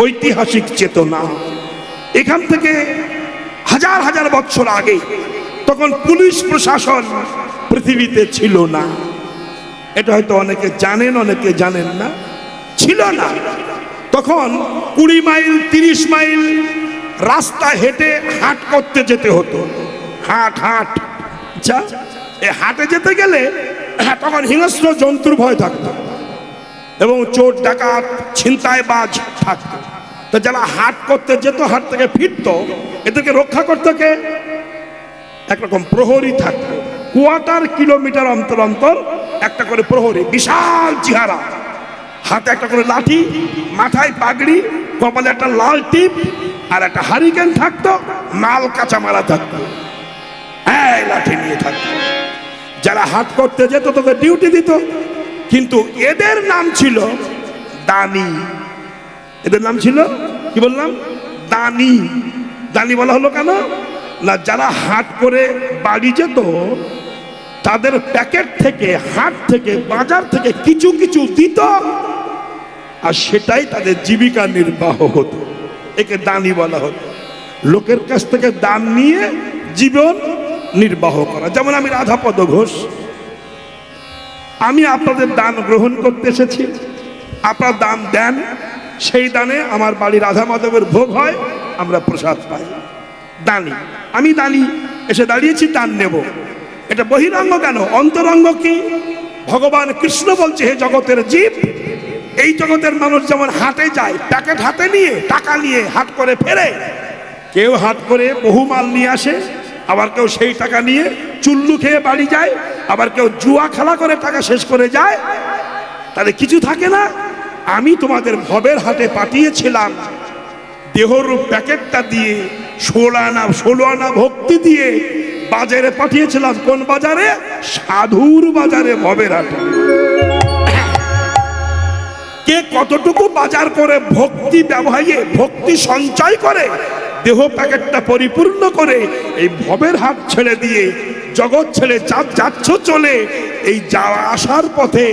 ঐতিহাসিক চেতনা। এখান থেকে হাজার হাজার বছর আগে তখন পুলিশ প্রশাসন পৃথিবীতে ছিল না। এটা হয়তো অনেকে জানেন, অনেকে জানেন না, ছিল না। তখন 20 মাইল 30 মাইল রাস্তা হেঁটে হাট করতে যেতে হতো। হাট হাট আচ্ছা, এই হাটে যেতে গেলে তখন হিংস্র জন্তুর ভয় থাকতো এবং চোর ডাকাত ছিনতাইবাজ থাকতো। তো যারা হাট করতে যেত, হাট থেকে ফিরতো, এদেরকে রক্ষা করতে কে? একরকম প্রহরী থাকতো। কোয়ার্টার কিলোমিটার অন্তর অন্তর একটা করে প্রহরী, বিশাল চেহারা, হাতে একটা করে লাঠি, মাথায় পাগড়ি, কপালে একটা লাল টিপ আর একটা হারিকেন থাকতো, মাল কাঁচা মারা থাকতো, এই লাঠি নিয়ে থাকতো। যারা হাট করতে যেত তাদের ডিউটি দিত, কিন্তু এদের নাম ছিল দানি। এদের নাম ছিল কি বললাম? দানি। দানি বলা হলো কেন না, যারা হাট করে বাড়ি যেত তাদের প্যাকেট থেকে, হাট থেকে, বাজার থেকে কিছু কিছু দিত, আর সেটাই তাদের জীবিকা নির্বাহ হতো। একে দানি বলা হতো। লোকের কাছ থেকে দান নিয়ে জীবন নির্বাহ করা। যেমন আমি রাধাপদ ঘোষ, আমি আপনাদের দান গ্রহণ করতে এসেছি, আপনারা দান দেন, সেই দানে আমার বাড়ি রাধা মাধবের ভোগ হয়, আমরা প্রসাদ পাই। দানি, আমি দানি এসে দাঁড়িয়েছি, দান নেব। এটা বহিরঙ্গ কেন, অন্তরঙ্গ কি? ভগবান কৃষ্ণ বলছে, হে জগতের জীব, এই জগতের মানুষ যেমন হাটে যায় প্যাকেট হাতে নিয়ে, টাকা নিয়ে হাট করে ফেরে, কেউ হাট করে বহু মাল নিয়ে আসে, আবার কেউ সেই টাকা নিয়ে চুল্লু খেয়ে বাড়ি যায়, আবার কেউ জুয়া খেলা করে টাকা শেষ করে যায়, তাহলে কিছু থাকে না। আমি তোমাদের ভবের হাটে পাঠিয়েছিলাম দেহরূপ প্যাকেটটা দিয়ে, 16 আনা ভক্তি দিয়ে বাজারে পাঠিয়েছিলাম। কোন বাজারে? সাধুর বাজারে, ভবের হাটে। কে কতটুকু বাজার করে ভক্তি ব্যবহারে, ভক্তি সঞ্চয় করে দেহ প্যাকেটটা পরিপূর্ণ করে এই ভবের হাট ছেড়ে দিয়ে, জগৎ ছেড়ে যাচ্ছ চলে, এই যাওয়া আসার পথে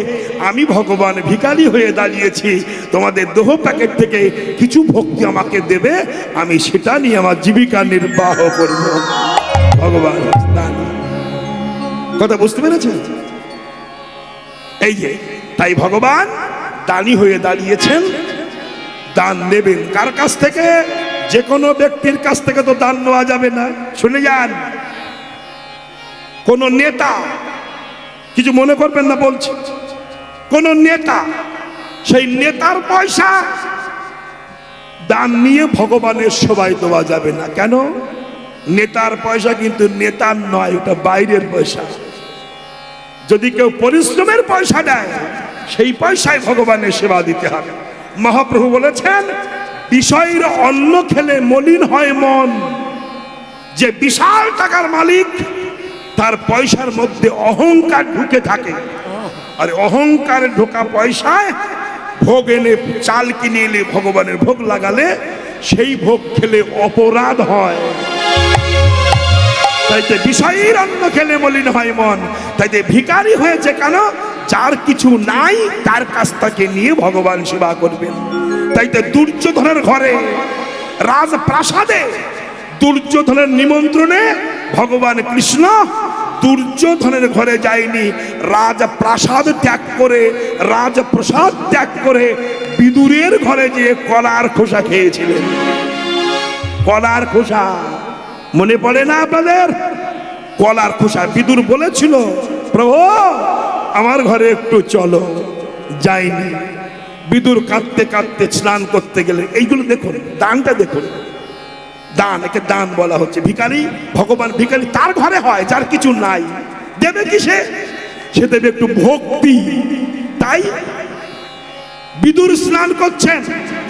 আমি ভগবান ভিখারি হয়ে দাঁড়িয়েছি, তোমাদের দেহ প্যাকেট থেকে কিছু ভক্তি আমাকে দেবে, আমি সেটা নিয়ে আমার জীবিকা নির্বাহ করব। ভগবান কথা বুঝতে পেরেছেন? এই যে তাই ভগবান দানি হয়ে দাঁড়িয়েছেন, দান নেবেন কার কাছ থেকে? যে কোনো ব্যক্তির কাছ থেকে তো দান নেওয়া যাবে না। শুনে যান, কোন নেতা, কিছু মনে করবেন না বলছি, কোন নেতা, সেই নেতার পয়সা দান নিয়ে ভগবানের সেবায় দেওয়া যাবে না। কেন? নেতার পয়সা কিন্তু নেতার নয়, ওটা বাইরের পয়সা। যদি কেউ পরিশ্রমের পয়সা দেয়, সেই পয়সায় ভগবানের সেবা দিতে হবে। মহাপ্রভু বলেছেন, বিষয়ের অন্ন খেলে মলিন হয় মন। যে বিশাল টাকার মালিক, তার পয়সার মধ্যে অহংকার ঢুকে থাকে, আর অহংকারে ঢোকা পয়সায় ভোগ এনে, চাল কিনে এনে ভগবানের ভোগ লাগালে সেই ভোগ খেলে অপরাধ হয়। তাইতে বিষয়ের অন্ন খেলে মলিন হয় মন। তাইতে ভিখারি হয়েছে কেন? যার কিছু নাই তার কাছ থেকে নিয়ে ভগবান সেবা করবেন। তাইতে দুর্যোধনের ঘরে, রাজপ্রাসাদে, দুর্যোধনের নিমন্ত্রণে ভগবান কৃষ্ণ দুর্যোধনের ঘরে যায়নি, রাজপ্রাসাদ ত্যাগ করে, রাজপ্রাসাদ ত্যাগ করে বিদুরের ঘরে যেয়ে কলার খোসা খেয়েছিলেন। কলার খোসা মনে পড়ে না আপনাদের? কলার খোসা বিদুর বলেছিল, প্রভু আমার ঘরে একটু চলো, যাইনি। বিদুর কাঁদতে কাঁদতে স্নান করতে গেলে, এইগুলো দেখুন, দানটা দেখুন, দান, একে দান বলা হচ্ছে। ভিখারি, ভগবান ভিখারি তার ঘরে হয় যার কিছু নাই। দেবে কি সে? সে দেবে একটু ভক্তি। তাই বিদুর স্নান করছেন,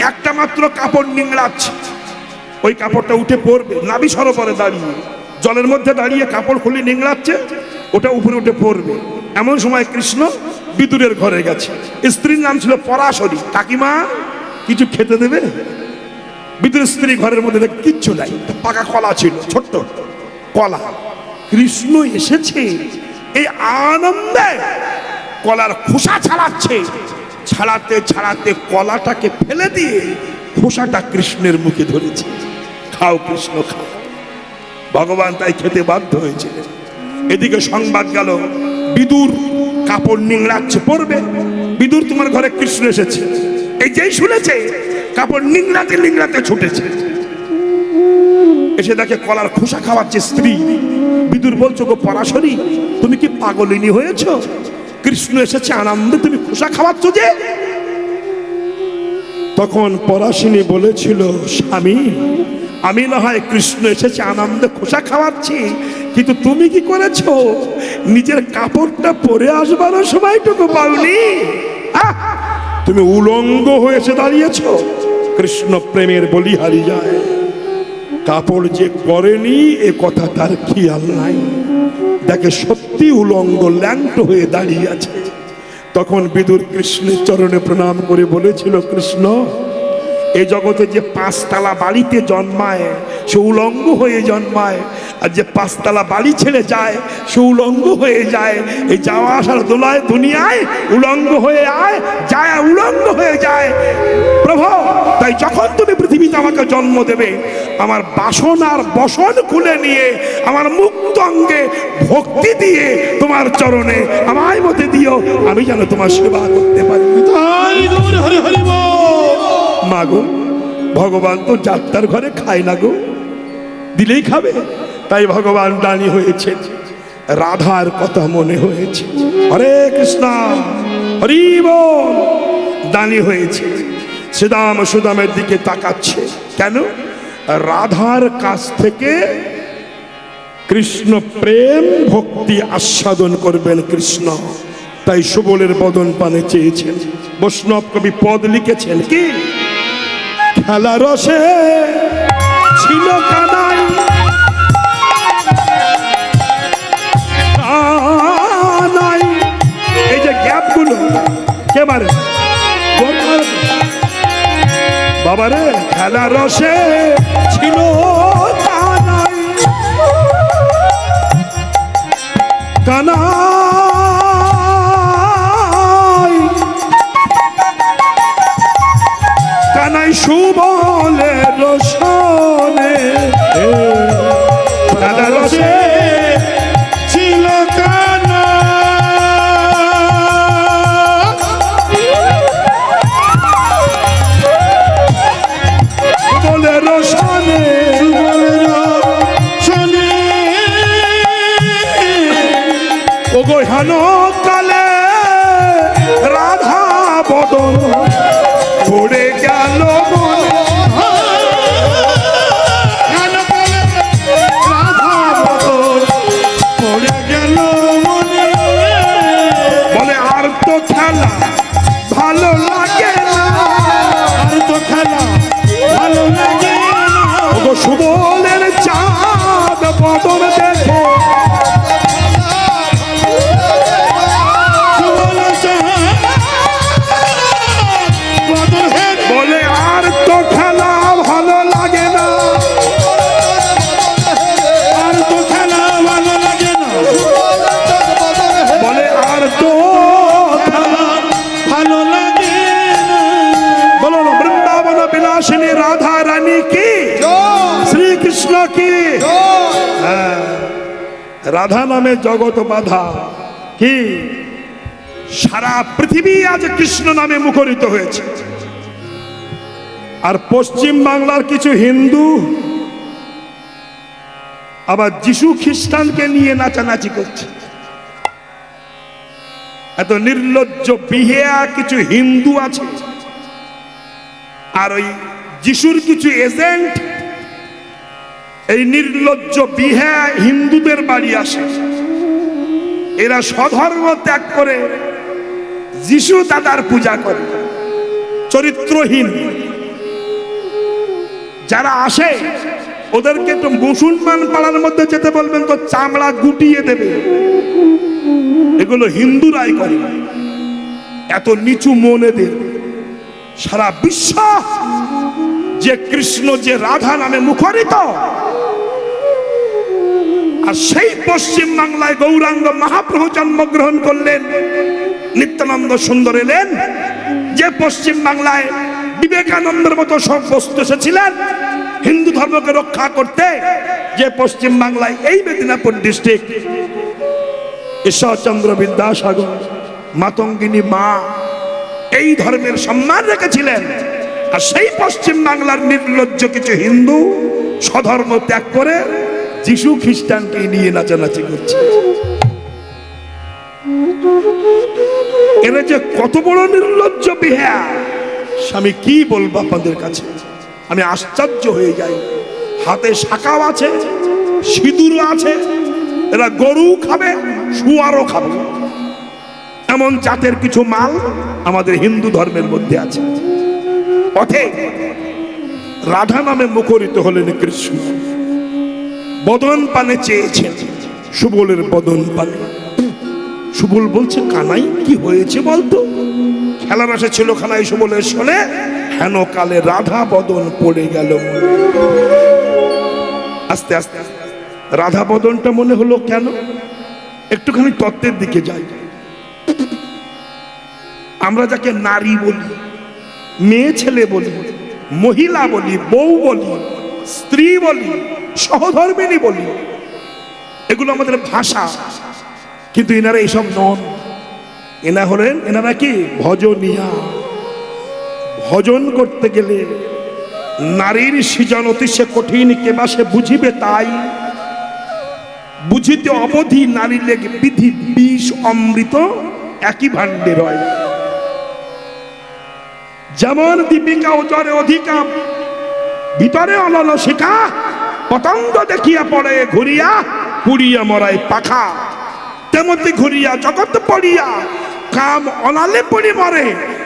একটা মাত্র কাপড় নিংড়াচ্ছে, ওই কাপড়টা উঠে পড়বে, নাভি সরোবরে দাঁড়িয়ে, জলের মধ্যে দাঁড়িয়ে কাপড় খুলে নিংড়াচ্ছে, ওটা উপরে উঠে পড়বে। এমন সময় কৃষ্ণ বিদুরের ঘরে গেছে। স্ত্রীর নাম ছিল পরাশরী। কাকিমা কিছু খেতে দেবে? বিদুর স্ত্রী ঘরের মধ্যে কিচ্ছু নাই, পাকা কলা ছিল, ছোট্ট কলা। কৃষ্ণ এসেছে, এই আনন্দে কলার খোসা ছাড়াচ্ছে, ছাড়াতে ছাড়াতে কলাটাকে ফেলে দিয়ে খোসাটা কৃষ্ণের মুখে ধরেছে, খাও কৃষ্ণ খাও। ভগবান তাই খেতে বাধ্য হয়েছে। এদিকে সংবাদ গেল, বিদুর কাপড় নিংড়াচ্ছে, পড়বে। বিদুর, তোমার ঘরে কৃষ্ণ এসেছে। এই যেই শুনেছে, কাপড় নিংড়াতে নিংড়াতে ছুটেছে, এসে দেখে কলার খোসা খাওয়াচ্ছে স্ত্রী। বিদুর বলছো, গো পরাশরী, তুমি কি পাগলিনী হয়েছ? কৃষ্ণ এসেছে আনন্দে, তুমি খোসা খাওয়াচ্ছ যে? তখন পরাশিনী বলেছিল, স্বামী, আমি না হয় কৃষ্ণ এসেছে আনন্দে খোসা খাওয়াচ্ছি, কিন্তু তুমি কি করেছো? নিজের কাপড়টা পরে আসবারও সময়টুকু পাওনি। তুমি উলঙ্গ হয়েছে দাঁড়িয়েছো। কৃষ্ণ প্রেমের বলিহারি যায়, কাপড় যে পরেনি এ কথা তার খেয়াল নাই, দেখে সত্যি উলঙ্গ ল্যাংটো হয়ে দাঁড়িয়ে আছে। তখন বিদুর কৃষ্ণের চরণে প্রণাম করে বলেছিল, কৃষ্ণ, এই জগতে যে 5 তলা বাড়িতে জন্মায় সে উলঙ্গ হয়ে জন্মায়, আর যে 5 তলা বাড়ি ছেড়ে যায় সে উলঙ্গ হয়ে যায়। এই যাওয়া আসার দোলায় দুনিয়ায় উলঙ্গ হয়ে আয়, যায় উলঙ্গ হয়ে যায়। প্রভু, তাই যখন তুমি পৃথিবীতে আমাকে জন্ম দেবে, আমার বাসনার বসন খুলে নিয়ে আমার মুক্ত অঙ্গে ভক্তি দিয়ে তোমার চরণে আমায় মতে দিও, আমি যেন তোমার সেবা করতে পারি। মাগো, ভগবান তো যাত্রার ঘরে খায় না গো, দিলেই খাবে। তাই ভগবান দানি হয়েছে, রাধার কথা মনে হয়েছে। হরে কৃষ্ণ, হরি বল। দানি হয়েছে, শ্রীদাম সুদামের দিকে তাকাচ্ছে। কেন? রাধার কাছ থেকে কৃষ্ণ প্রেম ভক্তি আস্বাদন করবেন কৃষ্ণ, তাই সুবলের বদন পানে চেয়েছেন। বৈষ্ণব কবি পদ লিখেছেন কি, খেলা রসে ছিল কানাই, কানাই। এই যে গ্যাপ গুলো কে মারে বাবারে, খেলা রসে ছিল কানাই, কানাই, কানাই সুবলের রসনে, খেলা রসে ছিল কানা, সুবলের রসনে, সুবলের রসনে। ওগো হেন কালে রাধা বদন পড়ে গেল মনে, রাধা বদন পড়ে গেল মনে। বলে আর তো খেলা ভালো লাগে না, আর তো খেলা ভালো লাগে না। ওগো সুবলের চাঁদ বদন দেখে, বলে আর তো খেলা ভালো লাগে না, আর তো খেলা ভালো লাগে না। বলে আর তো খেলা ভালো লাগে না। বলো না, বৃন্দাবন বিলাসিনী রাধা রানী কি, শ্রীকৃষ্ণ কি। রাধা নামে জগৎ বাধা কি, সারা পৃথিবী আজ কৃষ্ণ নামে মুখরিত হয়েছে। আর পশ্চিম বাংলার কিছু হিন্দু আবার যিশু খ্রিস্টানকে নিয়ে নাচানাচি করছে। এত নির্লজ্জ বিহেয়া কিছু হিন্দু আছে, আর ওই যিশুর কিছু এজেন্ট এই নির্লজ্জ বিহেয়া হিন্দুদের বাড়ি আসে। এরা স্বধর্ম ত্যাগ করে যিশু দাদার পূজা করে, চরিত্রহীন। যারা আসে ওদেরকে একটু মুসলমান পাড়ার মধ্যে যেতে বলবেন তো চামড়া গুটিয়ে দেবে। এগুলো হিন্দুরাই করে। এত নিচু মন এদের। সারা বিশ্ব যে কৃষ্ণ যে রাধা নামে মুখরিত, আর সেই পশ্চিম বাংলায় গৌরাঙ্গ মহাপ্রভু জন্মগ্রহণ করলেন, নিত্যানন্দ সুন্দর এলেন। যে পশ্চিম বাংলায় বিবেকানন্দের মতো সব বস্তু এসেছিলেন হিন্দু ধর্মকে রক্ষা করতে। যে পশ্চিম বাংলায় এই মেদিনীপুর ডিস্ট্রিক্ট ঈশ্বরচন্দ্র বিদ্যাসাগর, মাতঙ্গিনী মা এই ধর্মের সম্মান রেখেছিলেন। আর সেই পশ্চিম বাংলার নির্লজ্জ কিছু হিন্দু স্বধর্ম ত্যাগ করে যিশু খ্রিস্টানকে নিয়ে নাচানাচি করছে। এরা যে কত বড় নির্লজ্জ বিহা, আমি কি বলবো আপনাদের কাছে, আমি আশ্চর্য হয়ে যাই। হাতে শাঁখাও আছে, সিঁদুরও আছে, এরা গরু খাবে, শুয়ারও খাবে। এমন জাতের কিছু মাল আমাদের হিন্দু ধর্মের মধ্যে আছে। পথে রাধা নামে মুখরিত হলেন কৃষ্ণ, বদন পানে চেয়েছেন, সুবলের বদন পানে। সুবল বলছে, কানাই কি হয়েছে বলতো? খেলার আসে ছিল খানাই সুবলের শোনে, হেন কালে রাধা বদন পড়ে গেল। আস্তে আস্তে রাধা বদনটা মনে হলো কেন? একটুখানি তত্ত্বের দিকে যাই। আমরা যাকে নারী বলি, মেয়ে ছেলে বলি, মহিলা বলি, বউ বলি, স্ত্রী বলি, সহধর্মিনী বলি, এগুলো আমাদের ভাষা। কিন্তু এনারা এইসব নন। এনারা কি ভজনিয়া। ভজন করতে গেলে নারীর সৃজন অতিশয় কঠিন, কেবা সে বুঝিবে তাই। বুঝিতে অবধি নারী লেগে বিধি, বিষ অমৃত একই ভাণ্ডে রয়। যেমন দীপিকা উজরে অধিকা, ভিতরে অলল শিখা, পতঙ্গ দেখিয়া পড়ে ঘুরিয়া, পুড়িয়া মরায় পাখা। তেমনি ঘুরিয়া জগৎ পড়িয়া, কাম অনালে পড়ি মরে।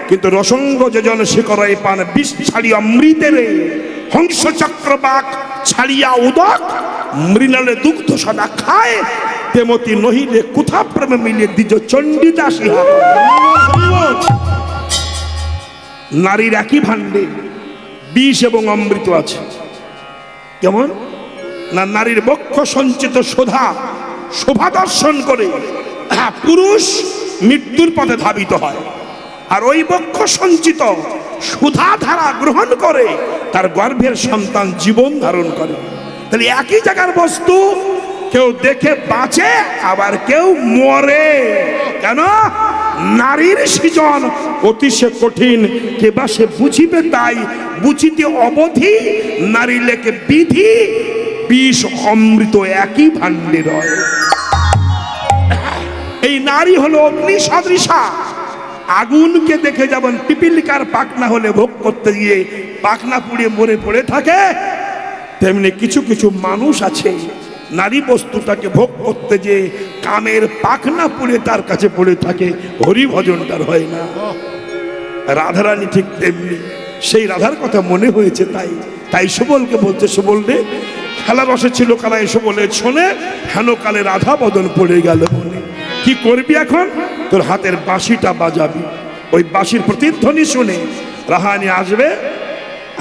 কিন্তু রসঙ্গ যোজন শিখরাই পান, বিষ ছাড়িয়া অমৃতেরে। হংস চক্রবাক ছাড়িয়া উদক, মৃণালে দুগ্ধ সদা খায়। তেমতি নহিলে কুথা প্রেমে মিলে দ্বিজ চণ্ডীদাস ইহা। নারীর একই ভাণ্ডে বিষ এবং অমৃত আছে। কেমন না? নারীর বক্ষ সঞ্চিত শোভা, শোভা দর্শন করে পুরুষ মৃত্যুর পথে ধাবিত হয়। আর ওই বক্ষ সঞ্চিত সুধা ধারা গ্রহণ করে তার গর্ভের সন্তান জীবন ধারণ করে। তাহলে একই জায়গার বস্তু, কেউ দেখে বাঁচে, আবার কেউ মরে। কেন? নারীর সৃজন অতিশয় কঠিন, কেবা সে বুঝিবে তাই। বুঝিতে অবধি নারী লেখে বিধি, বিষ অমৃত একই ভাণ্ডে রয়। এই নারী হলো অগ্নি সদৃশা। আগুনকে দেখে যেমন পিপিলিকার পাখনা হলে ভোগ করতে গিয়ে পাখনা পুড়ে মরে পড়ে থাকে, তেমনি কিছু কিছু মানুষ আছে নারী বস্তুটাকে ভোগ করতে যে কামের পাখনা পুড়ে তার কাছে পড়ে থাকে, হরি ভজনটার হয় না। রাধারানী ঠিক তেমনি। সেই রাধার কথা মনে হয়েছে, তাই সুবলকে বলছে, সুবল রে, খেলার রসে ছিল কালা এসে বলে শোনে, হেন কালে রাধা বদন পড়ে গেল মনে। কি করবি এখন? তোর হাতের বাঁশিটা বাজাবি। ওই বাঁশির প্রতিধ্বনি শুনে রাহানি আসবে,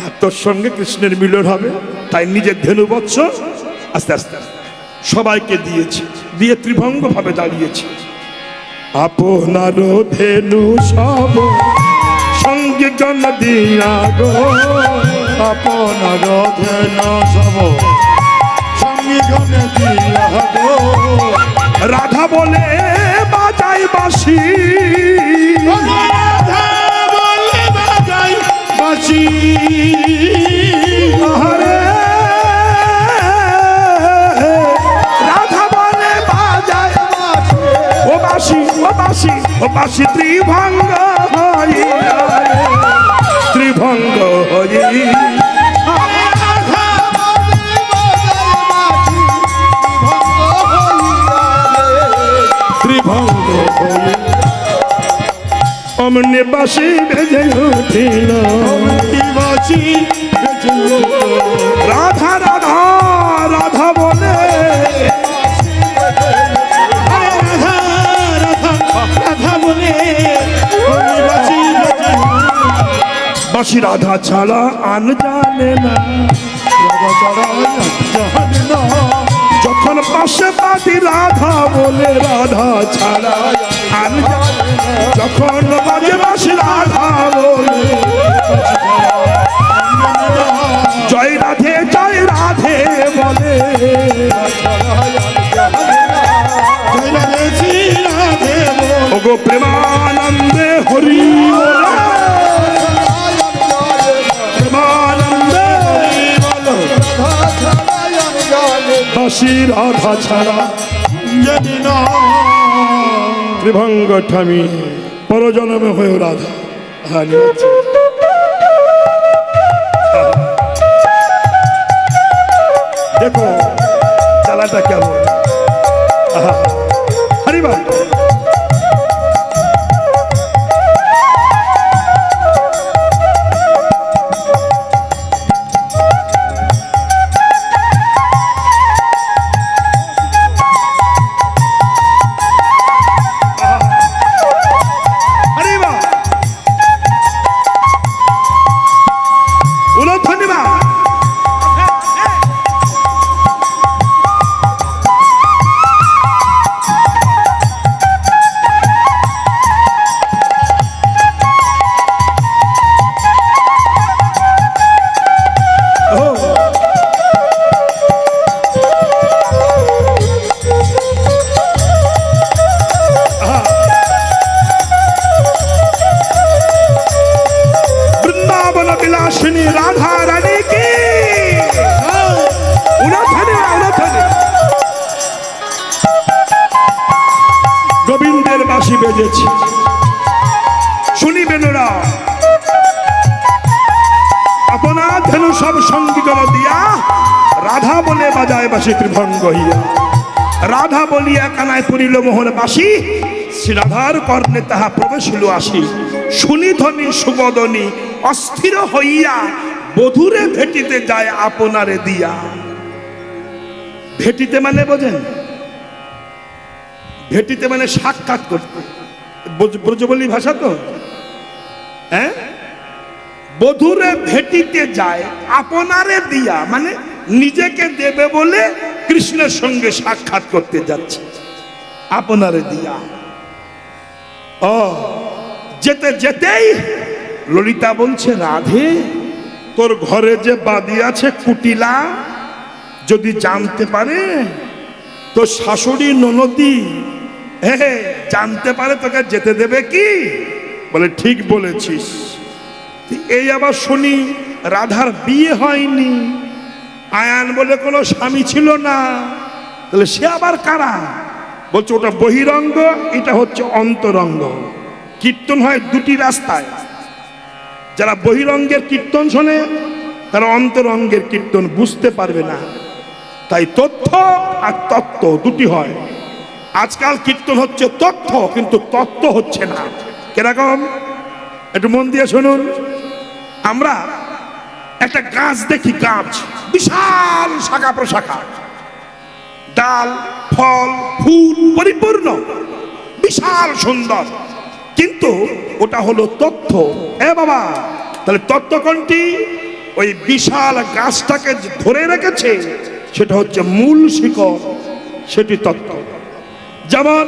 আর তোর সঙ্গে কৃষ্ণের মিলন হবে। তাই নিজের ধেনু বৎস আস্তে আস্তে সবাইকে দিয়েছে, দিয়ে ত্রিভঙ্গ ভাবে দাঁড়িয়েছে। আপনার ধেনু সব সঙ্গে জন দিয়া গো, আপনার ধেনু সব সঙ্গে জন দিয়া গো। রাধা বলে বাজাই বাঁশি, রাধা বলে বাজাই বাঁশি। রাধা বলে বাজাই ও বাঁশি, ও বাঁশি, ও বাঁশি ত্রিভঙ্গ হই, ত্রিভঙ্গ হই। ত্রিভঙ্গ হই অমনি বাঁশি বেজে উঠিল, বাঁশি বেজে উঠিল। রাধা রাধা রাধা বলে, রাধা রাধা রাধা বলে বাঁশি বেজে উঠিল। বাঁশি রাধা ছাড়া আন জানে না, রাধা ছাড়া জানে না। যখন পাশে পাতি রাধা বলে রাধা ছাড়া আর জানে না। যখন বাজে বাঁশি রাধা বলে জয় রাধে বলে জয় রাধে শ্রী রাধে বল। ওগো প্রেমানন্দে হরি বল। প্রেমানন্দে হরি বল। বাঁশি রাধা ছাড়া জানি না। ত্রিভঙ্গ ঠামি পরজন্মে হয়ে রাধা হানি দেখো চালাটা কেমন হরিবা রাধা রানী কি গোবিন্দের বাঁশি বেজেছে শুনিবেন ওরা আপনার ধেনু সব সঙ্গীগণ দিয়া রাধা বলে বাজায় বাঁশি ত্রিভঙ্গ হইয়া রাধা বলিয়া কানায় পড়িল মোহন বাঁশি শ্রী রাধার কর্ণে তাহা প্রবেশিল আসি শুনি ধ্বনি সুবদনী অস্থির হইয়া বধূরে ভেটিতে যায় আপনারে দিয়া ভেটিতে মানে বোঝেন ভেটিতে মানে সাক্ষাৎ করতে ব্রজবলী ভাষা তো হ্যাঁ বধূরে ভেটিতে যায় আপনারে দিয়া মানে নিজেকে দেবে বলে কৃষ্ণের সঙ্গে সাক্ষাৎ করতে যাচ্ছে আপনারে দিয়া ও যেতে যেতেই ললিতা বলছে রাধে তোর ঘরে যে বাদি আছে কুটিলা যদি জানতে পারে তো শাশুড়ি ননদি জানতে পারে তোকে যেতে দেবে কি বলে ঠিক বলেছিস এই আবার শুনি রাধার বিয়ে হয়নি আয়ান বলে কোনো স্বামী ছিল না তাহলে সে আবার কারা বলছে ওটা বহিরঙ্গ এটা হচ্ছে অন্তরঙ্গ কীর্তন হয় দুটি রাস্তায় যারা বহিরঙ্গের কীর্তন শোনে তারা অন্তরঙ্গের কীর্তন বুঝতে পারবে না তাই তথ্য আর তত্ত্ব দুটি হয় আজকাল কীর্তন হচ্ছে তথ্য কিন্তু তত্ত্ব হচ্ছে না কিরকম একটু মন দিয়ে শুনুন আমরা একটা গাছ দেখি গাছ বিশাল শাখা প্রশাখা ডাল ফল ফুল পরিপূর্ণ বিশাল সুন্দর কিন্তু ওটা হলো তথ্য এ বাবা তাহলে তত্ত্ব কোনটি ওই বিশাল গাছটাকে ধরে রেখেছে সেটা হচ্ছে মূল শিকড় সেটি তত্ত্ব যেমন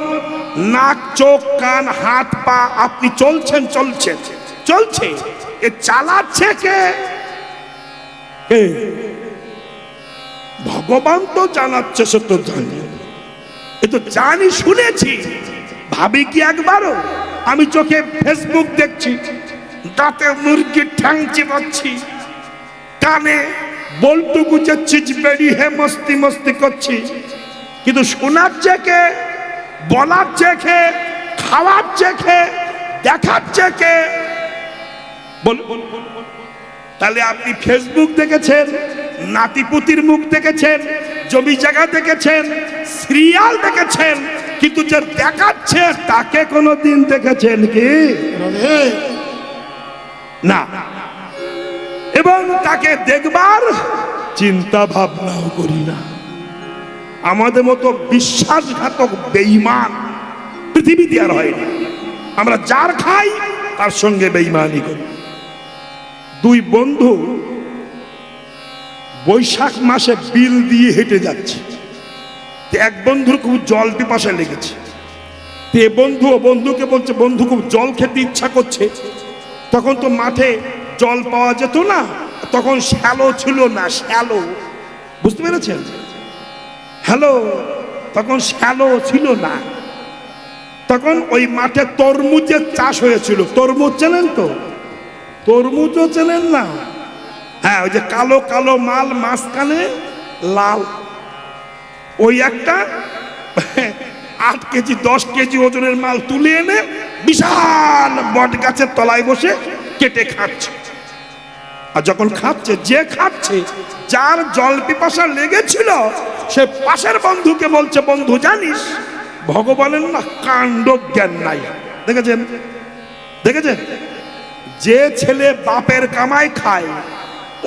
নাক চোখ কান হাত পা আপনি চলছেন চলছে এ চালাচ্ছে কে ভগবান তো জানাচ্ছে সে তো জানি এ তো জানি শুনেছি ভাবি কি একবারও আমি চোখে ফেসবুক দেখছি দাঁতে মুরগির ঠ্যাং চিবাচ্ছি কানে বল্টু গুজাচ্ছি বেড়ি হে মস্তি মস্তি করছি কিন্তু শোনাচ্ছে কে বলাচ্ছে কে খাওয়াচ্ছে কে দেখাচ্ছে কে তাহলে আপনি ফেসবুক দেখেছেন নাতিপুতির মুখ দেখেছেন জমি জায়গা দেখেছেন সিরিয়াল দেখেছেন কিন্তু যে দেখাচ্ছে তাকে কোনোদিন দেখেছেন কি না এবং তাকে দেখবার চিন্তা ভাবনাও করি না আমাদের মতো বিশ্বাসঘাতক বেঈমান পৃথিবীতে আর হয় না আমরা যার খাই তার সঙ্গে বেঈমানি করি দুই বন্ধু বৈশাখ মাসে বিল দিয়ে হেঁটে যাচ্ছে তো এক বন্ধুর খুব জল পিপাসা লেগেছে। তো এ বন্ধু ও বন্ধুকে বলছে, বন্ধু খুব জল খেতে ইচ্ছা করছে। তখন তো মাঠে জল পাওয়া যেত না, তখন শ্যালো ছিল না, শ্যালো, বুঝতে পেরেছেন? হ্যালো, তখন শ্যালো ছিল না। তখন ওই মাঠে তরমুজের চাষ হয়েছিল। তরমুজ চেনেন তো? তরমুজও চেনেন না? হ্যাঁ, ওই যে কালো কালো মাল, মাঝখানে লাল, ওই একটা 8 কেজি 10 কেজি ওজনের মাল তুলে এনে বিশাল বট গাছের তলায় বসে কেটে খাচ্ছে। আর যখন খাচ্ছে, যে খাচ্ছে, যার জল পিপাসা লেগেছিল, সে পাশের বন্ধুকে বলছে, বন্ধু জানিস ভগবানের না কাণ্ড জ্ঞান নাই। দেখেছেন? দেখেছেন? যে ছেলে বাপের কামাই খায়,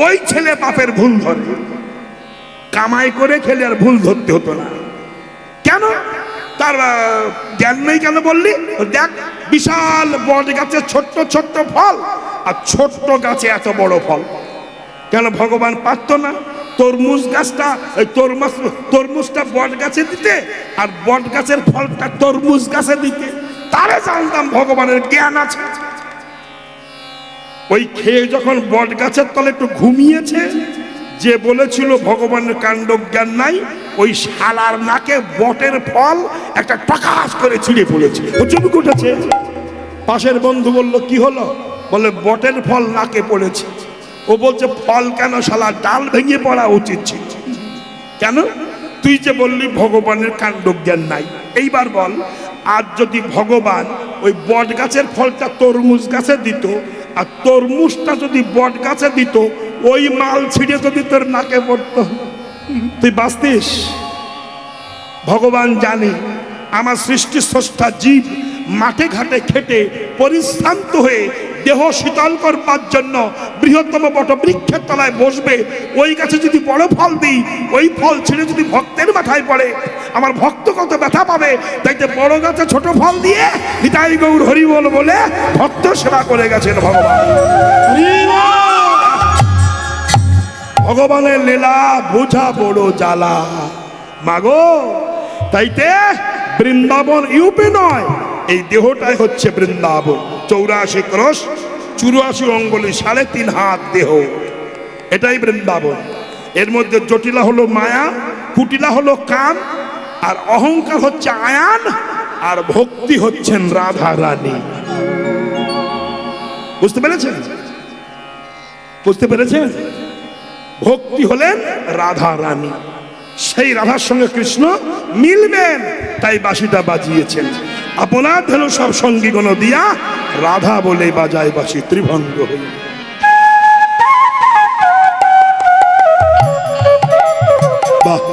ওই ছেলে বাপের ভুল ধরে। কামাই করে খেলে আর ভুল ধরতে হতো না। কেন? তার জ্ঞান নেই। কেন বললি? দেখ, বিশাল বট গাছে ছোট্ট ছোট্ট ফল, আর ছোট্ট গাছে এত বড় ফল। কেন ভগবান পারতো না তরমুজ গাছটা, তরমুজটা বট গাছে দিতে, আর বট গাছের ফলটা তরমুজ গাছে দিতে? তারে জানতাম ভগবানের জ্ঞান আছে। ওই খেয়ে যখন বট গাছের তলে একটু ঘুমিয়েছে, যে বলেছিল ভগবানের কাণ্ড জ্ঞান নাই, ওই শালার নাকে বটের ফল একটা টাকাস করে ছিঁড়ে পড়েছে, ও চুপ উঠেছে। পাশের বন্ধু বলল, কি হলো? বলে, বটের ফল নাকে পড়েছে। ও বলছে, ফল কেন শালা, ডাল ভেঙে পড়া উচিত ছিল। কেন? তুই যে বললি ভগবানের কাণ্ড জ্ঞান নাই। এইবার বল, আজ যদি ভগবান ওই বট গাছের ফলটা তরমুজ গাছে দিত, আর তরমুজটা যদি বট গাছে দিত, ওই মাল ছিঁড়ে যদি তোর নাকে পড়তো, তুই বাঁচতিস? ভগবান জানে আমার সৃষ্টি স্রষ্টা জীব মাঠে ঘাটে খেটে পরিশ্রান্ত হয়ে দেহ শীতল করবার জন্য বৃহত্তম বটবৃক্ষের তলায় বসবে। ওই গাছে যদি বড় ফল দিই, ওই ফল ছিঁড়ে যদি ভক্তের মাথায় পড়ে, আমার ভক্ত কত ব্যথা পাবে। তাই তো বড় গাছে ছোট ফল দিয়ে নিতাই গৌর হরি বল বলে ভক্ত সেবা করে গেছেন ভগবান। ভগবানের লীলা বোঝা বড় জ্বালা মাগো। তাইতে বৃন্দাবন ইউপি নয়, এই দেহটাই হচ্ছে বৃন্দাবন। 84 ক্রোশ 84 অঙ্গুলি 3.5 হাত দেহ, এটাই বৃন্দাবন। এর মধ্যে জটিলা হলো মায়া, কুটিলা হলো কাম, আর অহংকার হচ্ছে আয়ান, আর ভক্তি হচ্ছেন রাধা রানী। বুঝতে পেরেছেন? বুঝতে পেরেছেন? ভক্তি হলেন রাধা রানী, সেই রাধার সঙ্গে কৃষ্ণ মিলবেন, তাই বাঁশিটা বাজিয়েছেন। আপনার ধেনু সব সঙ্গীগণ দিয়া রাধা বলে বাজায় বাঁশি ত্রিভঙ্গ হই। বাহ,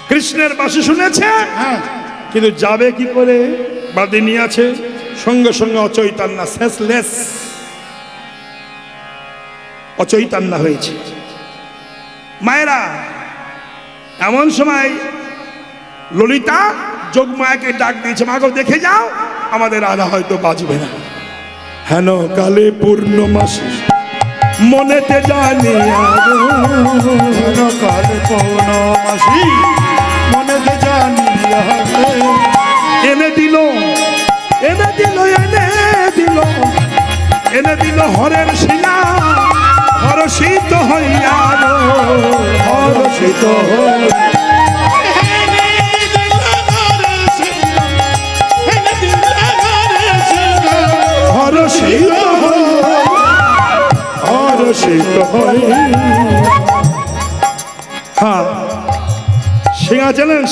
কৃষ্ণের বাঁশি শুনেছে, কিন্তু যাবে কি করে? বাদিনী আছে, সঙ্গে সঙ্গে অচৈতন্য, সেন্সলেস, অচৈতন্য হয়েছে। মায়েরা, এমন সময় ললিতা যোগমায়াকে ডাক দিয়েছে, মাগো দেখে যাও, আমাদের রাধা হয়তো বাঁচবে না। হেন কালে পূর্ণমাসী মনেতে জানিয়া, হেন কালে পূর্ণমাসী মনেতে জানিয়া, এনে দিল এনে দিল এনে দিল এনে দিল হরের শিলা, হরষিত হইয়া হর্ষিত হইয়া,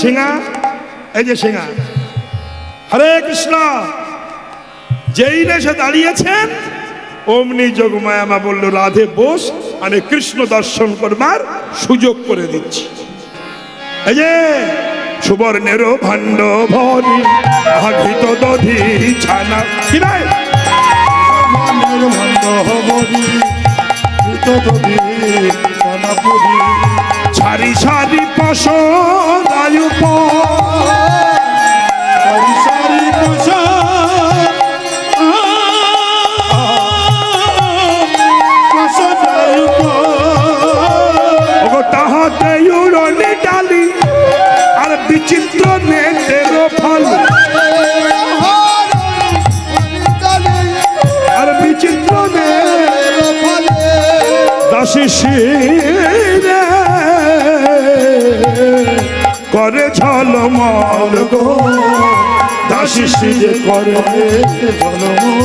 সিংহা, এই যে সিংহা, হরে কৃষ্ণ। যেই না সে দাঁড়িয়েছেন অমনি যোগমায়া মা বলল, রাধে বোস, মানে কৃষ্ণ দর্শন করবার সুযোগ করে দিচ্ছি। এই যে সুবর্ণের ভাণ্ড ভরি ঘিত দধি ছানা, কি ভাই মনের ভাণ্ড হবরি ঘৃত দধি ছানা পুরি, সারি সারি পশন আয়ুপ, সারি সারি তাহাতে উড়নে ডালি আর বিচিত্র নেটের ফল, আর বিচিত্র দাসী শিরে করে ঝলমল গো, দাসী শিরে করে ঝলমল,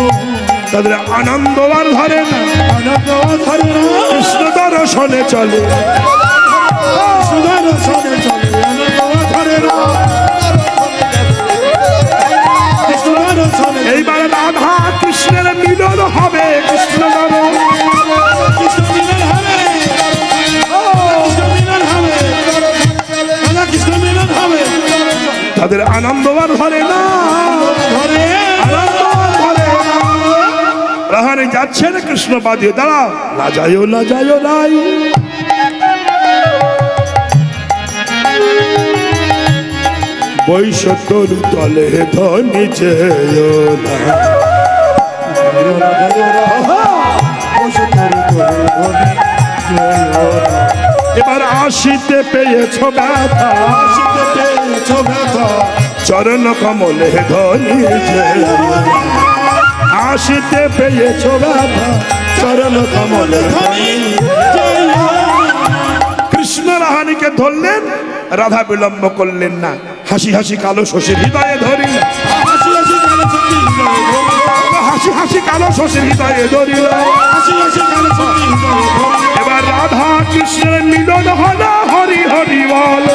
তাদের আনন্দ আর ধরে না, আনন্দ ধরে না, কৃষ্ণ দর্শনে চলে, সুদর্শনে চলে, আনন্দ ধরে না, সুদর্শনে এইবার রাধা কৃষ্ণের মিলন হবে, কৃষ্ণ কৃষ্ণ মিলন হবে, কৃষ্ণ মিলন হবে, রাধা কৃষ্ণ মিলন হবে, তাদের আনন্দ আর ধরে না, ধরে আনন্দ আর ধরে না। রাহানে যাচ্ছে না কৃষ্ণ বাদিয়ে, দাঁড়াও, না যাইও না যাইও নাই, বৈশতর তলে ধনি যেও না, এবার আসিতে পেয়েছ ব্যথা, আসিতে পেয়েছ ব্যথা, চরণ কমলে ধনি যেও না, আসিতে পেয়েছ ব্যথা, চরণ কমলে ধনি। কৃষ্ণ রাহানিকে ধরলেন, রাধা বিলম্ব করলেন না, হাসি হাসি কালো শশীর হৃদয়ে ধরিল, হাসি হাসি কালো সখী হৃদয়ে ধরিল, হাসি হাসি কালো শশীর হৃদয়ে ধরিল। হাসি হাসি কালো সখী হৃদয়ে ধরিল, এবার রাধা কৃষ্ণের মিলন হল, হরি হরি বল,